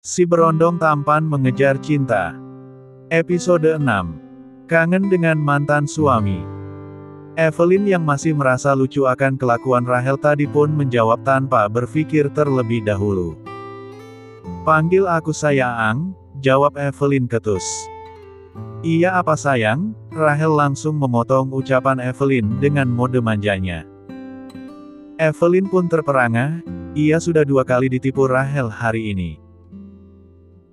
Si berondong tampan mengejar cinta. Episode 6. Kangen dengan mantan suami. Evelyn yang masih merasa lucu akan kelakuan Rahel tadi pun menjawab tanpa berpikir terlebih dahulu. "Panggil aku sayang," jawab Evelyn ketus. "Iya apa sayang?" Rahel langsung memotong ucapan Evelyn dengan mode manjanya. Evelyn pun terperangah, ia sudah 2 kali ditipu Rahel hari ini.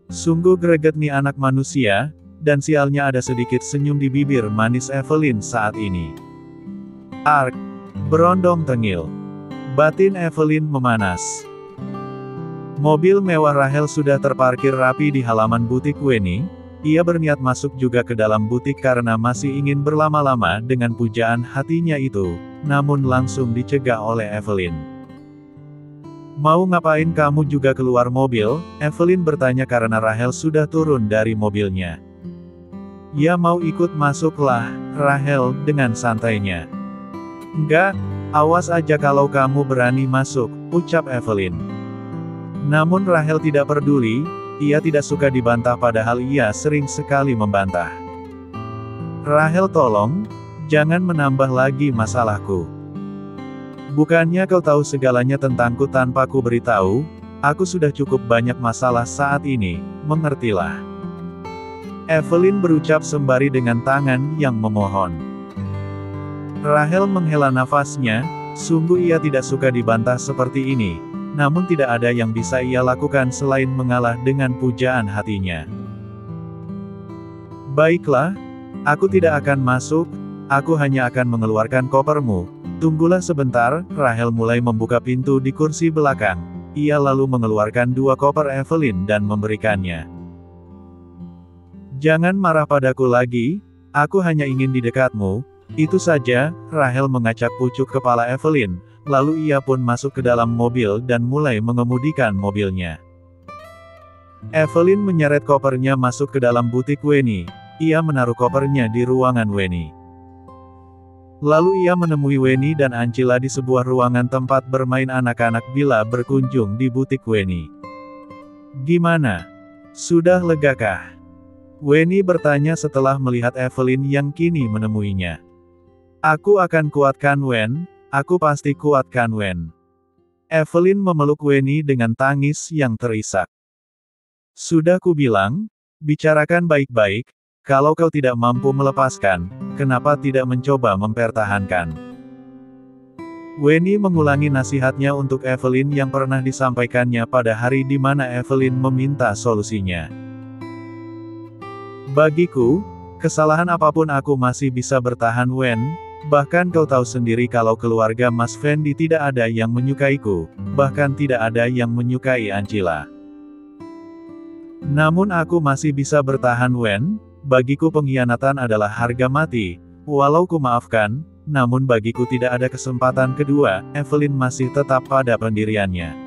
Sungguh greget nih anak manusia, dan sialnya ada sedikit senyum di bibir manis Evelyn saat ini. Ark. Berondong tengil. Batin Evelyn memanas. Mobil mewah Rahel sudah terparkir rapi di halaman butik Weni. Ia berniat masuk juga ke dalam butik karena masih ingin berlama-lama dengan pujaan hatinya itu, namun langsung dicegah oleh Evelyn. "Mau ngapain kamu juga keluar mobil?" Evelyn bertanya karena Rahel sudah turun dari mobilnya. "Ya mau ikut masuklah," Rahel dengan santainya. "Enggak, awas aja kalau kamu berani masuk," ucap Evelyn. Namun Rahel tidak peduli, ia tidak suka dibantah padahal ia sering sekali membantah. "Rahel tolong, jangan menambah lagi masalahku. Bukannya kau tahu segalanya tentangku tanpa ku beritahu, aku sudah cukup banyak masalah saat ini, mengertilah." Evelyn berucap sembari dengan tangan yang memohon. Rahel menghela nafasnya, sungguh ia tidak suka dibantah seperti ini, namun tidak ada yang bisa ia lakukan selain mengalah dengan pujaan hatinya. "Baiklah, aku tidak akan masuk, aku hanya akan mengeluarkan kopermu. Tunggulah sebentar." Rahel mulai membuka pintu di kursi belakang. Ia lalu mengeluarkan 2 koper Evelyn dan memberikannya. "Jangan marah padaku lagi, aku hanya ingin di dekatmu, itu saja." Rahel mengacak pucuk kepala Evelyn, lalu ia pun masuk ke dalam mobil dan mulai mengemudikan mobilnya. Evelyn menyeret kopernya masuk ke dalam butik Weni. Ia menaruh kopernya di ruangan Weni. Lalu ia menemui Weni dan Ancila di sebuah ruangan tempat bermain anak-anak bila berkunjung di butik Weni. "Gimana? Sudah legakah?" Weni bertanya setelah melihat Evelyn yang kini menemuinya. "Aku akan kuatkan Wen, aku pasti kuatkan Wen." Evelyn memeluk Weni dengan tangis yang terisak. "Sudah kubilang, bicarakan baik-baik, kalau kau tidak mampu melepaskan, kenapa tidak mencoba mempertahankan?" Weni mengulangi nasihatnya untuk Evelyn yang pernah disampaikannya pada hari di mana Evelyn meminta solusinya. "Bagiku, kesalahan apapun aku masih bisa bertahan Wen, bahkan kau tahu sendiri kalau keluarga Mas Fendi tidak ada yang menyukaiku, bahkan tidak ada yang menyukai Ancila. Namun aku masih bisa bertahan Wen, bagiku pengkhianatan adalah harga mati, walau ku maafkan, namun bagiku tidak ada kesempatan kedua." Evelyn masih tetap pada pendiriannya.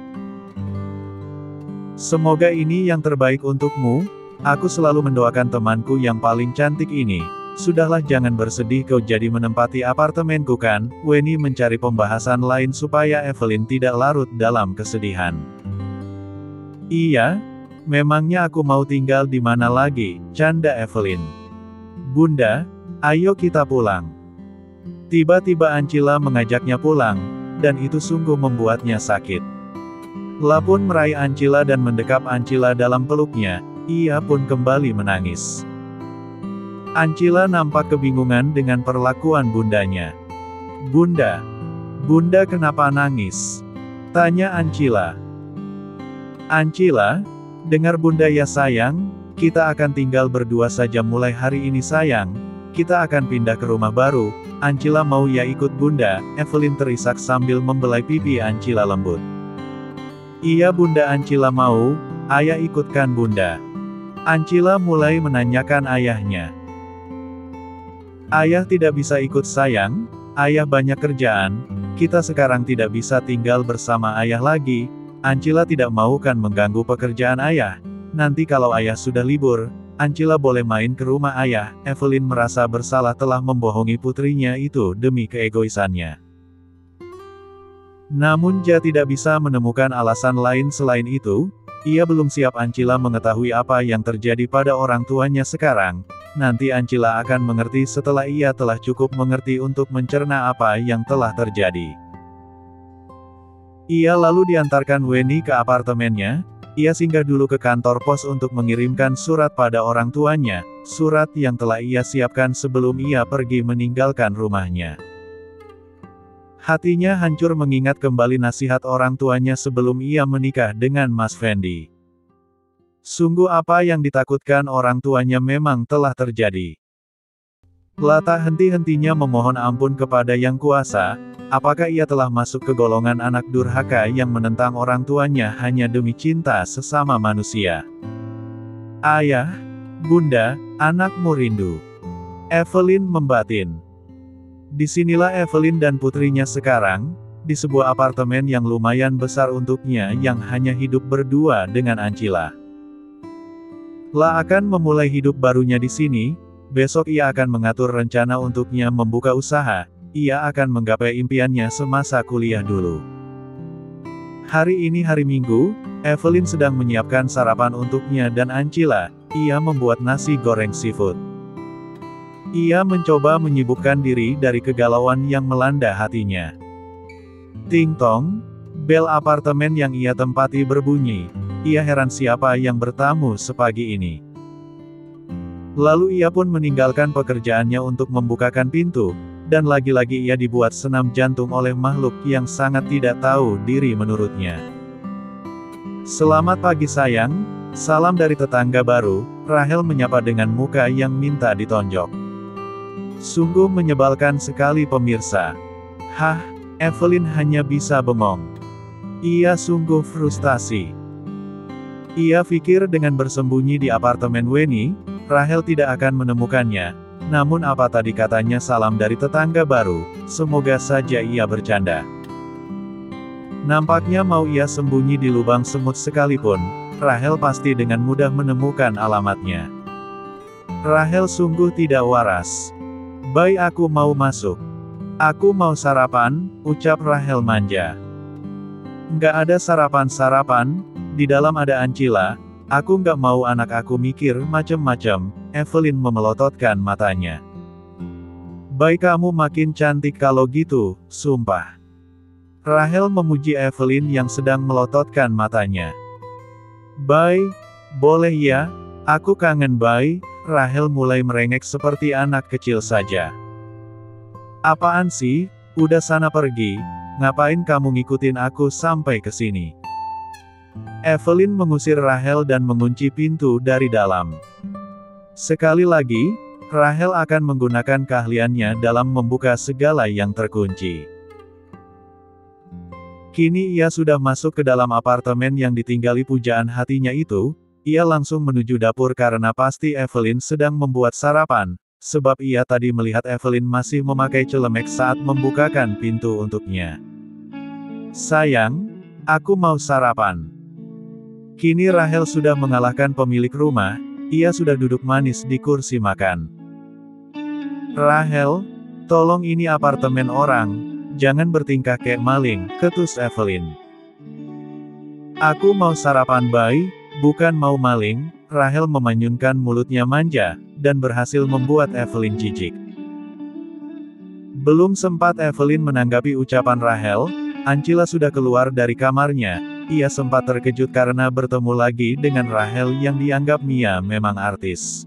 "Semoga ini yang terbaik untukmu, aku selalu mendoakan temanku yang paling cantik ini. Sudahlah jangan bersedih kau jadi menempati apartemenku kan?" Weni mencari pembahasan lain supaya Evelyn tidak larut dalam kesedihan. "Iya, memangnya aku mau tinggal di mana lagi?" canda Evelyn. "Bunda, ayo kita pulang." Tiba-tiba Ancila mengajaknya pulang, dan itu sungguh membuatnya sakit. Lapun meraih Ancila dan mendekap Ancila dalam peluknya, ia pun kembali menangis. Ancila nampak kebingungan dengan perlakuan bundanya. "Bunda, Bunda kenapa nangis?" tanya Ancila. "Ancila, dengar Bunda ya sayang, kita akan tinggal berdua saja mulai hari ini sayang, kita akan pindah ke rumah baru, Ancila mau ya ikut Bunda?" Evelyn terisak sambil membelai pipi Ancila lembut. "Iya Bunda, Ancila mau, ayah ikutkan Bunda." Ancila mulai menanyakan ayahnya. "Ayah tidak bisa ikut sayang, ayah banyak kerjaan, kita sekarang tidak bisa tinggal bersama ayah lagi." Ancila tidak mau kan mengganggu pekerjaan ayah. Nanti kalau ayah sudah libur, Ancila boleh main ke rumah ayah. Evelyn merasa bersalah telah membohongi putrinya itu demi keegoisannya. Namun Ja tidak bisa menemukan alasan lain selain itu, Ia belum siap. Ancila mengetahui apa yang terjadi pada orang tuanya sekarang. Nanti Ancila akan mengerti setelah ia telah cukup mengerti untuk mencerna apa yang telah terjadi. Ia lalu diantarkan Weni ke apartemennya. Ia singgah dulu ke kantor pos untuk mengirimkan surat pada orang tuanya, surat yang telah ia siapkan sebelum ia pergi meninggalkan rumahnya. Hatinya hancur mengingat kembali nasihat orang tuanya sebelum ia menikah dengan Mas Fendi. Sungguh apa yang ditakutkan orang tuanya memang telah terjadi. Lata henti-hentinya memohon ampun kepada Yang Kuasa. Apakah ia telah masuk ke golongan anak durhaka yang menentang orang tuanya hanya demi cinta sesama manusia? Ayah, Bunda, anakmu rindu. Evelyn membatin. Disinilah Evelyn dan putrinya sekarang, di sebuah apartemen yang lumayan besar untuknya yang hanya hidup berdua dengan Ancila. La akan memulai hidup barunya di sini. Besok ia akan mengatur rencana untuknya membuka usaha. Ia akan menggapai impiannya semasa kuliah dulu. Hari ini hari Minggu, Evelyn sedang menyiapkan sarapan untuknya dan Ancila. Ia membuat nasi goreng seafood. Ia mencoba menyibukkan diri dari kegalauan yang melanda hatinya. Ting tong, bel apartemen yang ia tempati berbunyi. Ia heran siapa yang bertamu sepagi ini. Lalu ia pun meninggalkan pekerjaannya untuk membukakan pintu. Dan lagi-lagi ia dibuat senam jantung oleh makhluk yang sangat tidak tahu diri menurutnya. Selamat pagi sayang, salam dari tetangga baru, Rahel menyapa dengan muka yang minta ditonjok. Sungguh menyebalkan sekali pemirsa. Hah, Evelyn hanya bisa bengong. Ia sungguh frustasi. Ia pikir dengan bersembunyi di apartemen Weni, Rahel tidak akan menemukannya. Namun apa tadi katanya salam dari tetangga baru, semoga saja ia bercanda. Nampaknya mau ia sembunyi di lubang semut sekalipun, Rahel pasti dengan mudah menemukan alamatnya. Rahel sungguh tidak waras. Baik, aku mau masuk. Aku mau sarapan, ucap Rahel manja. Nggak ada sarapan-sarapan, di dalam ada Ancila. Aku nggak mau anak aku mikir macem-macem. Evelyn memelototkan matanya. Baik, kamu makin cantik kalau gitu, sumpah. Rahel memuji Evelyn yang sedang melototkan matanya. Baik, boleh ya, aku kangen Bay. Rahel mulai merengek seperti anak kecil saja. Apaan sih, udah sana pergi, ngapain kamu ngikutin aku sampai ke sini? Evelyn mengusir Rahel dan mengunci pintu dari dalam. Sekali lagi, Rahel akan menggunakan keahliannya dalam membuka segala yang terkunci. Kini ia sudah masuk ke dalam apartemen yang ditinggali pujaan hatinya itu. Ia langsung menuju dapur karena pasti Evelyn sedang membuat sarapan, sebab ia tadi melihat Evelyn masih memakai celemek saat membukakan pintu untuknya. Sayang, aku mau sarapan. Kini Rahel sudah mengalahkan pemilik rumah. Ia sudah duduk manis di kursi makan. Rahel, tolong ini apartemen orang, jangan bertingkah kayak maling, ketus Evelyn. Aku mau sarapan Bay, bukan mau maling. Rahel memanyunkan mulutnya manja, dan berhasil membuat Evelyn jijik. Belum sempat Evelyn menanggapi ucapan Rahel, Ancila sudah keluar dari kamarnya. Ia sempat terkejut karena bertemu lagi dengan Rahel yang dianggap Mia memang artis.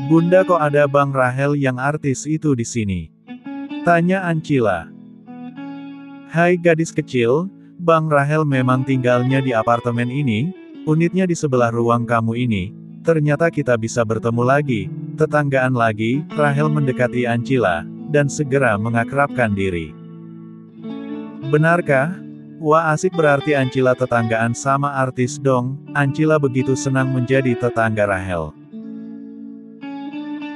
Bunda, kok ada Bang Rahel yang artis itu di sini? Tanya Ancila. Hai gadis kecil, Bang Rahel memang tinggalnya di apartemen ini, unitnya di sebelah ruang kamu ini. Ternyata kita bisa bertemu lagi, tetanggaan lagi. Rahel mendekati Ancila, dan segera mengakrabkan diri. Benarkah? Wah, asik, berarti Ancila tetanggaan sama artis dong. Ancila begitu senang menjadi tetangga Rahel.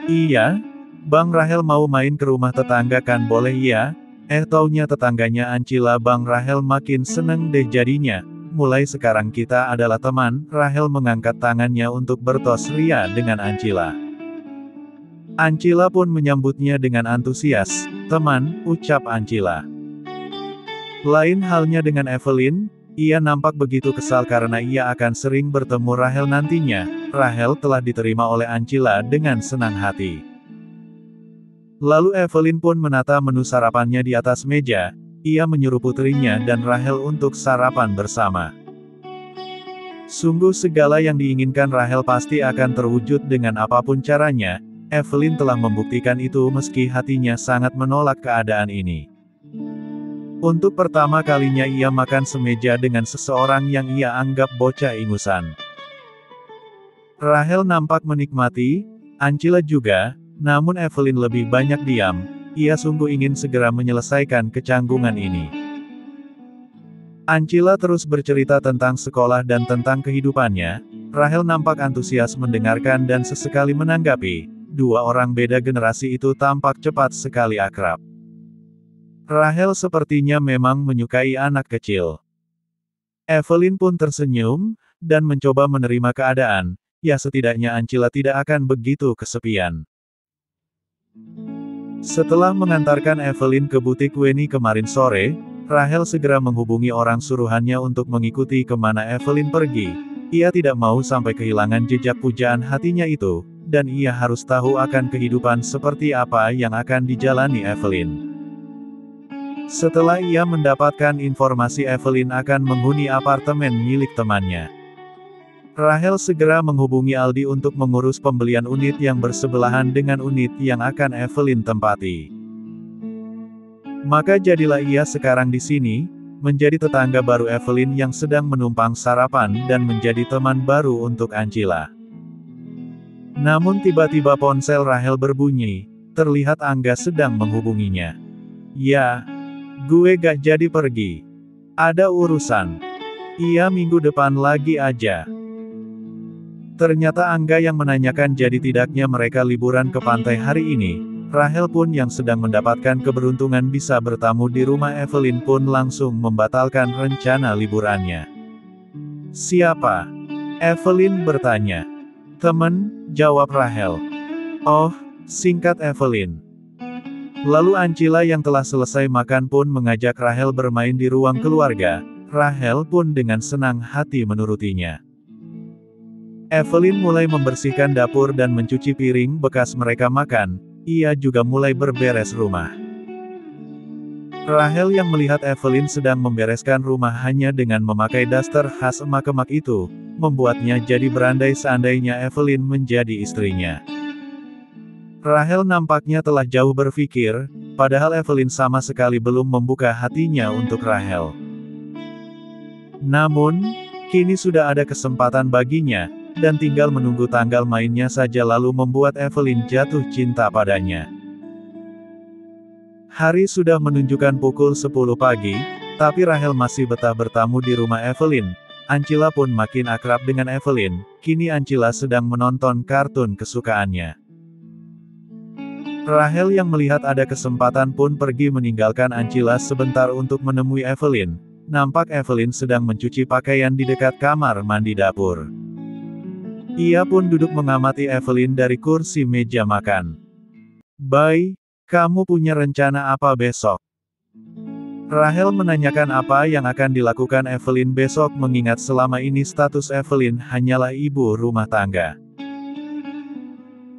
Iya, Bang Rahel mau main ke rumah tetangga kan, boleh ya? Taunya tetangganya Ancila. Bang Rahel makin seneng deh jadinya. Mulai sekarang kita adalah teman. Rahel mengangkat tangannya untuk bertos ria dengan Ancila. Ancila pun menyambutnya dengan antusias. Teman, ucap Ancila. Lain halnya dengan Evelyn, Ia nampak begitu kesal karena ia akan sering bertemu Rachel nantinya. Rachel telah diterima oleh Ancila dengan senang hati. Lalu Evelyn pun menata menu sarapannya di atas meja. Ia menyuruh putrinya dan Rachel untuk sarapan bersama. Sungguh segala yang diinginkan Rachel pasti akan terwujud dengan apapun caranya. Evelyn telah membuktikan itu meski hatinya sangat menolak keadaan ini. Untuk pertama kalinya ia makan semeja dengan seseorang yang ia anggap bocah ingusan. Rachel nampak menikmati, Ancila juga, namun Evelyn lebih banyak diam. Ia sungguh ingin segera menyelesaikan kecanggungan ini. Ancila terus bercerita tentang sekolah dan tentang kehidupannya. Rachel nampak antusias mendengarkan dan sesekali menanggapi. Dua orang beda generasi itu tampak cepat sekali akrab. Rachel sepertinya memang menyukai anak kecil. Evelyn pun tersenyum, dan mencoba menerima keadaan. Ya setidaknya Ancila tidak akan begitu kesepian. Setelah mengantarkan Evelyn ke butik Weni kemarin sore, Rachel segera menghubungi orang suruhannya untuk mengikuti kemana Evelyn pergi. Ia tidak mau sampai kehilangan jejak pujaan hatinya itu, dan ia harus tahu akan kehidupan seperti apa yang akan dijalani Evelyn. Setelah ia mendapatkan informasi Evelyn akan menghuni apartemen milik temannya, Rachel segera menghubungi Aldi untuk mengurus pembelian unit yang bersebelahan dengan unit yang akan Evelyn tempati. Maka jadilah ia sekarang di sini, menjadi tetangga baru Evelyn yang sedang menumpang sarapan dan menjadi teman baru untuk Ancila. Namun tiba-tiba ponsel Rachel berbunyi, terlihat Angga sedang menghubunginya. Ya, gue gak jadi pergi. Ada urusan. Iya minggu depan lagi aja. Ternyata Angga yang menanyakan jadi tidaknya mereka liburan ke pantai hari ini. Rachel pun yang sedang mendapatkan keberuntungan bisa bertamu di rumah Evelyn pun langsung membatalkan rencana liburannya. Siapa? Evelyn bertanya. Temen, jawab Rachel. Oh, singkat Evelyn. Lalu Ancila yang telah selesai makan pun mengajak Rachel bermain di ruang keluarga. Rachel pun dengan senang hati menurutinya. Evelyn mulai membersihkan dapur dan mencuci piring bekas mereka makan. Ia juga mulai berberes rumah. Rachel yang melihat Evelyn sedang membereskan rumah hanya dengan memakai daster khas emak-emak itu, membuatnya jadi berandai seandainya Evelyn menjadi istrinya. Rachel nampaknya telah jauh berpikir, padahal Evelyn sama sekali belum membuka hatinya untuk Rachel. Namun, kini sudah ada kesempatan baginya, dan tinggal menunggu tanggal mainnya saja lalu membuat Evelyn jatuh cinta padanya. Hari sudah menunjukkan pukul 10 pagi, tapi Rachel masih betah bertamu di rumah Evelyn. Ancila pun makin akrab dengan Evelyn, kini Ancila sedang menonton kartun kesukaannya. Rachel yang melihat ada kesempatan pun pergi meninggalkan Ancila sebentar untuk menemui Evelyn. Nampak Evelyn sedang mencuci pakaian di dekat kamar mandi dapur. Ia pun duduk mengamati Evelyn dari kursi meja makan. "Bay, kamu punya rencana apa besok?" Rachel menanyakan apa yang akan dilakukan Evelyn besok mengingat selama ini status Evelyn hanyalah ibu rumah tangga.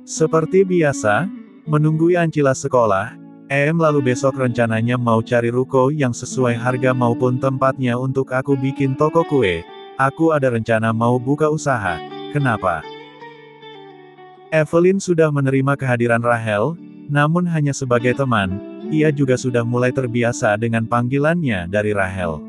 Seperti biasa, menunggui Ancila sekolah, lalu besok rencananya mau cari ruko yang sesuai harga maupun tempatnya untuk aku bikin toko kue. Aku ada rencana mau buka usaha. Kenapa? Evelyn sudah menerima kehadiran Rachel, namun hanya sebagai teman. Ia juga sudah mulai terbiasa dengan panggilannya dari Rachel.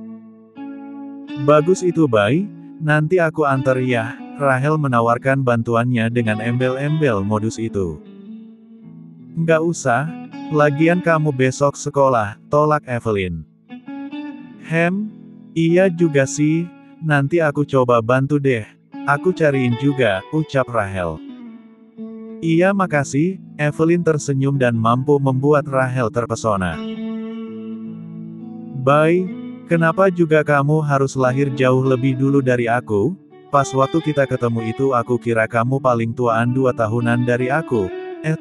Bagus itu Bay, nanti aku antar ya. Rachel menawarkan bantuannya dengan embel-embel modus itu. Nggak usah, lagian kamu besok sekolah, tolak Evelyn. Iya juga sih, nanti aku coba bantu deh. Aku cariin juga, ucap Rachel. Iya makasih, Evelyn tersenyum dan mampu membuat Rachel terpesona. Bay, kenapa juga kamu harus lahir jauh lebih dulu dari aku? Pas waktu kita ketemu itu aku kira kamu paling tuaan 2 tahunan dari aku.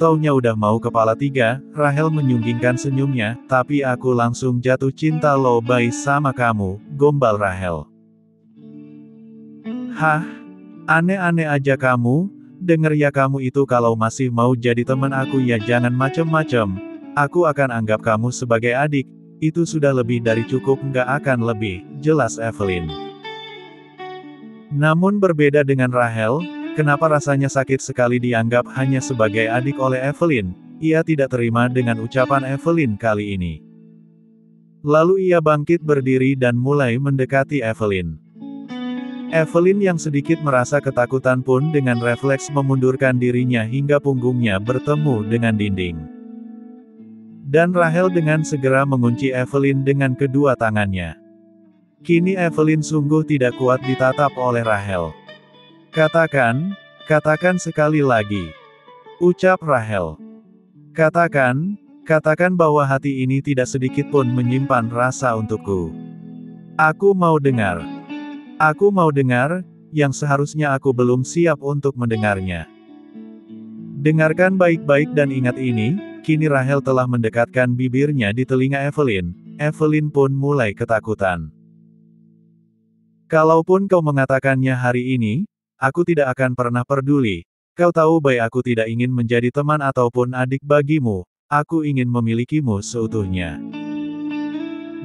Taunya udah mau kepala 3, Rachel menyunggingkan senyumnya, tapi aku langsung jatuh cinta loh Bay sama kamu, gombal Rachel. Hah? Aneh-aneh aja kamu, denger ya kamu itu kalau masih mau jadi teman aku ya jangan macem-macem. Aku akan anggap kamu sebagai adik, itu sudah lebih dari cukup nggak akan lebih, jelas Evelyn. Namun berbeda dengan Rahel, kenapa rasanya sakit sekali dianggap hanya sebagai adik oleh Evelyn, ia tidak terima dengan ucapan Evelyn kali ini. Lalu ia bangkit berdiri dan mulai mendekati Evelyn. Evelyn yang sedikit merasa ketakutan pun dengan refleks memundurkan dirinya hingga punggungnya bertemu dengan dinding. Dan Rahel dengan segera mengunci Evelyn dengan kedua tangannya. Kini Evelyn sungguh tidak kuat ditatap oleh Rahel. Katakan sekali lagi. Ucap Rahel. Katakan bahwa hati ini tidak sedikit pun menyimpan rasa untukku. Aku mau dengar. Aku mau dengar, yang seharusnya aku belum siap untuk mendengarnya. Dengarkan baik-baik dan ingat ini, kini Rahel telah mendekatkan bibirnya di telinga Evelyn. Evelyn pun mulai ketakutan. Kalaupun kau mengatakannya hari ini, aku tidak akan pernah peduli. Kau tahu baik aku tidak ingin menjadi teman ataupun adik bagimu, aku ingin memilikimu seutuhnya.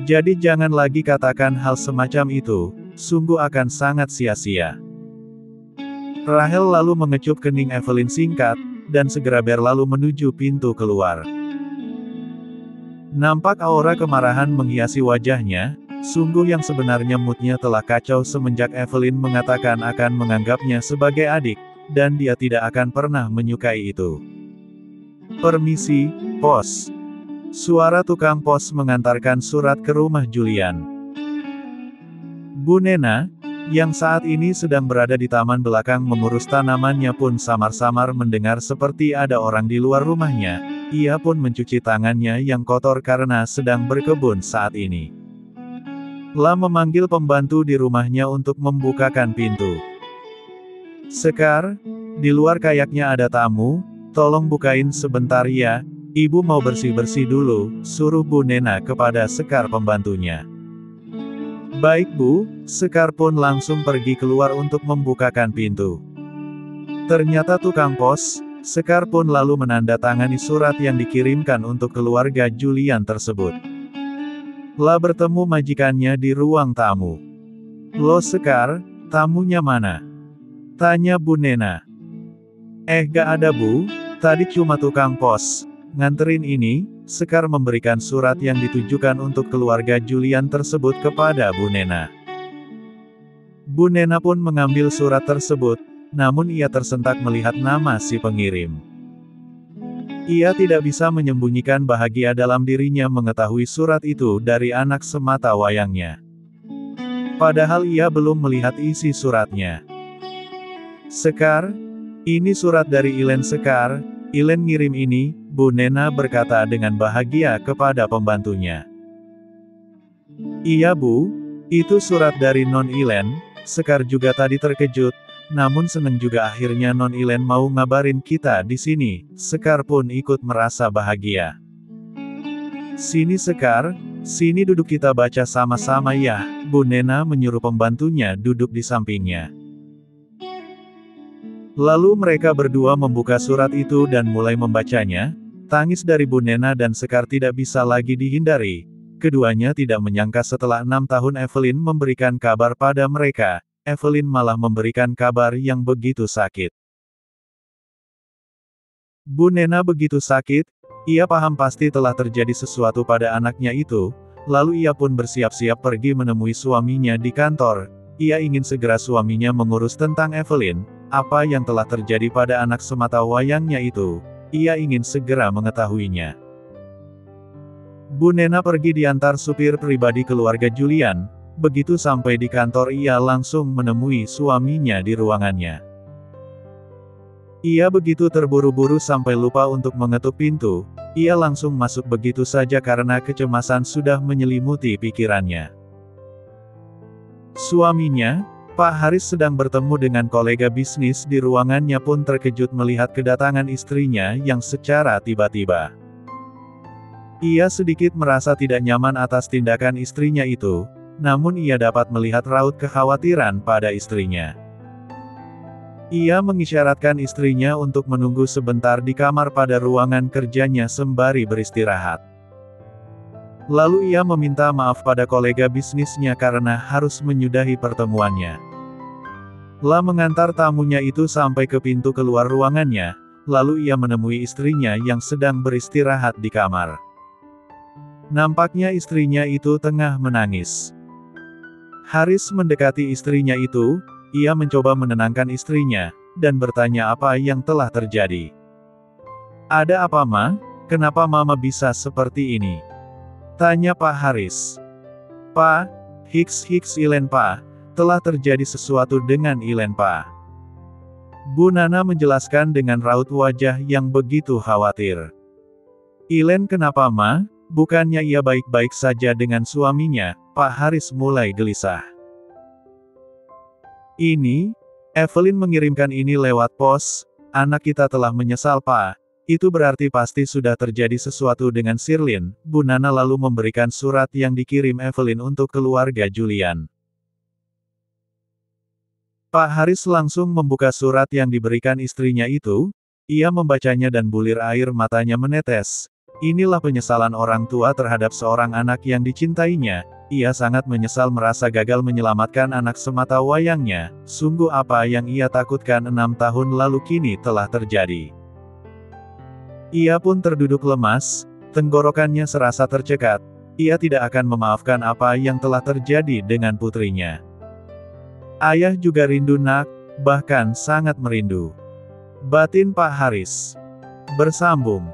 Jadi jangan lagi katakan hal semacam itu, sungguh akan sangat sia-sia. Rahel lalu mengecup kening Evelyn singkat, dan segera berlalu menuju pintu keluar. Nampak aura kemarahan menghiasi wajahnya, sungguh yang sebenarnya moodnya telah kacau semenjak Evelyn mengatakan akan menganggapnya sebagai adik, dan dia tidak akan pernah menyukai itu. Permisi, pos. Suara tukang pos mengantarkan surat ke rumah Julian. Bu Nena, yang saat ini sedang berada di taman belakang mengurus tanamannya pun samar-samar mendengar seperti ada orang di luar rumahnya. Ia pun mencuci tangannya yang kotor karena sedang berkebun saat ini. La memanggil pembantu di rumahnya untuk membukakan pintu. Sekar, di luar kayaknya ada tamu, tolong bukain sebentar ya, ibu mau bersih-bersih dulu, suruh Bu Nena kepada Sekar pembantunya. Baik Bu, Sekar pun langsung pergi keluar untuk membukakan pintu. Ternyata tukang pos, Sekar pun lalu menandatangani surat yang dikirimkan untuk keluarga Julian tersebut. La bertemu majikannya di ruang tamu. Lo Sekar, tamunya mana? Tanya Bu Nena. Gak ada Bu, tadi cuma tukang pos nganterin ini. Sekar memberikan surat yang ditujukan untuk keluarga Julian tersebut kepada Bu Nena. Bu Nena pun mengambil surat tersebut, namun ia tersentak melihat nama si pengirim. Ia tidak bisa menyembunyikan bahagia dalam dirinya mengetahui surat itu dari anak semata wayangnya. Padahal ia belum melihat isi suratnya. Sekar, ini surat dari Ilen Sekar, Ilen ngirim ini, Bu Nena berkata dengan bahagia kepada pembantunya. Iya Bu, itu surat dari Non Ilen. Sekar juga tadi terkejut, namun seneng juga akhirnya Non Ilen mau ngabarin kita di sini. Sekar pun ikut merasa bahagia. Sini Sekar, sini duduk kita baca sama-sama ya, Bu Nena menyuruh pembantunya duduk di sampingnya. Lalu mereka berdua membuka surat itu dan mulai membacanya. Tangis dari Bu Nena dan Sekar tidak bisa lagi dihindari. Keduanya tidak menyangka setelah 6 tahun Evelyn memberikan kabar pada mereka, Evelyn malah memberikan kabar yang begitu sakit. Bu Nena begitu sakit, ia paham pasti telah terjadi sesuatu pada anaknya itu, lalu ia pun bersiap-siap pergi menemui suaminya di kantor. Ia ingin segera suaminya mengurus tentang Evelyn, apa yang telah terjadi pada anak semata wayangnya itu. Ia ingin segera mengetahuinya. Bu Nena pergi diantar supir pribadi keluarga Julian. Begitu sampai di kantor ia langsung menemui suaminya di ruangannya. Ia begitu terburu-buru sampai lupa untuk mengetuk pintu. Ia langsung masuk begitu saja karena kecemasan sudah menyelimuti pikirannya. Suaminya, Pak Haris sedang bertemu dengan kolega bisnis di ruangannya pun terkejut melihat kedatangan istrinya yang secara tiba-tiba. Ia sedikit merasa tidak nyaman atas tindakan istrinya itu, namun ia dapat melihat raut kekhawatiran pada istrinya. Ia mengisyaratkan istrinya untuk menunggu sebentar di kamar pada ruangan kerjanya sembari beristirahat. Lalu ia meminta maaf pada kolega bisnisnya karena harus menyudahi pertemuannya. La mengantar tamunya itu sampai ke pintu keluar ruangannya, lalu ia menemui istrinya yang sedang beristirahat di kamar. Nampaknya istrinya itu tengah menangis. Haris mendekati istrinya itu, ia mencoba menenangkan istrinya, dan bertanya apa yang telah terjadi. "Ada apa, Ma? Kenapa Mama bisa seperti ini?" tanya Pak Haris. "Pa, Ilen Pa, telah terjadi sesuatu dengan Ilen Pa." Bu Nana menjelaskan dengan raut wajah yang begitu khawatir. "Ilen kenapa, Ma? Bukannya ia baik-baik saja dengan suaminya?" Pak Haris mulai gelisah. "Ini, Evelyn mengirimkan ini lewat pos, anak kita telah menyesal Pak. Itu berarti pasti sudah terjadi sesuatu dengan Shirley." Bu Nana lalu memberikan surat yang dikirim Evelyn untuk keluarga Julian. Pak Haris langsung membuka surat yang diberikan istrinya itu, ia membacanya dan bulir air matanya menetes. Inilah penyesalan orang tua terhadap seorang anak yang dicintainya. Ia sangat menyesal merasa gagal menyelamatkan anak semata wayangnya, sungguh apa yang ia takutkan 6 tahun lalu kini telah terjadi. Ia pun terduduk lemas, tenggorokannya serasa tercekat, ia tidak akan memaafkan apa yang telah terjadi dengan putrinya. "Ayah juga rindu Nak, bahkan sangat merindu." Batin Pak Haris bersambung.